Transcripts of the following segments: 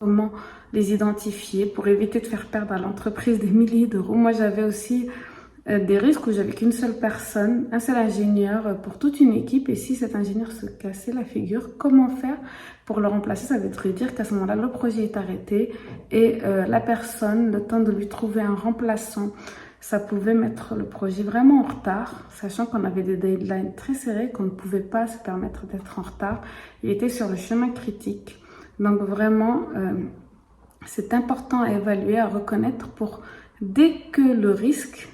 comment les identifier pour éviter de faire perdre à l'entreprise des milliers d'euros. Moi, j'avais aussi des risques où j'avais qu'une seule personne, un seul ingénieur pour toute une équipe. Et si cet ingénieur se cassait la figure, comment faire pour le remplacer? Ça veut dire qu'à ce moment-là, le projet est arrêté et la personne, le temps de lui trouver un remplaçant, ça pouvait mettre le projet vraiment en retard, sachant qu'on avait des deadlines très serrés, qu'on ne pouvait pas se permettre d'être en retard. Il était sur le chemin critique. Donc vraiment, c'est important à évaluer, à reconnaître pour, dès que le risque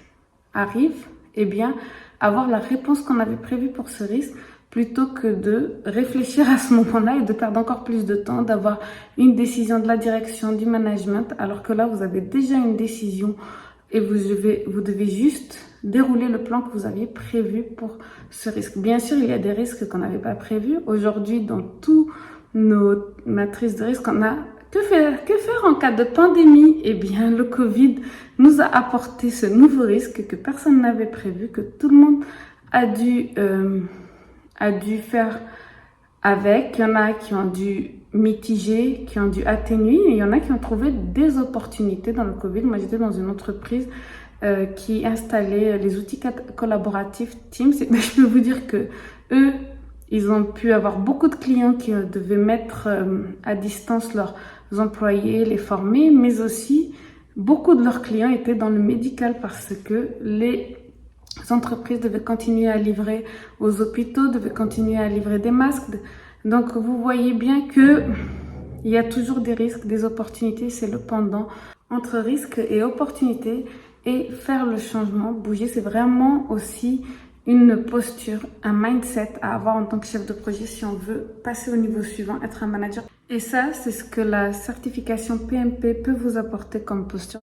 arrive, eh bien, avoir la réponse qu'on avait prévue pour ce risque, plutôt que de réfléchir à ce moment-là et de perdre encore plus de temps, d'avoir une décision de la direction, du management, alors que là, vous avez déjà une décision et vous devez juste dérouler le plan que vous aviez prévu pour ce risque. Bien sûr, il y a des risques qu'on n'avait pas prévus. Aujourd'hui, dans toutes nos matrices de risque, on a que faire en cas de pandémie? Eh bien, le Covid nous a apporté ce nouveau risque que personne n'avait prévu, que tout le monde a dû faire avec. Il y en a qui ont dû mitiger, qui ont dû atténuer, et il y en a qui ont trouvé des opportunités dans le Covid. Moi, j'étais dans une entreprise qui installait les outils collaboratifs Teams. Et je peux vous dire que eux, ils ont pu avoir beaucoup de clients qui devaient mettre à distance leurs employés, les former, mais aussi beaucoup de leurs clients étaient dans le médical parce que les entreprises devaient continuer à livrer aux hôpitaux, devaient continuer à livrer des masques. Donc, vous voyez bien que il y a toujours des risques, des opportunités. C'est le pendant entre risques et opportunités. Et faire le changement, bouger, c'est vraiment aussi une posture, un mindset à avoir en tant que chef de projet si on veut passer au niveau suivant, être un manager. Et ça, c'est ce que la certification PMP peut vous apporter comme posture.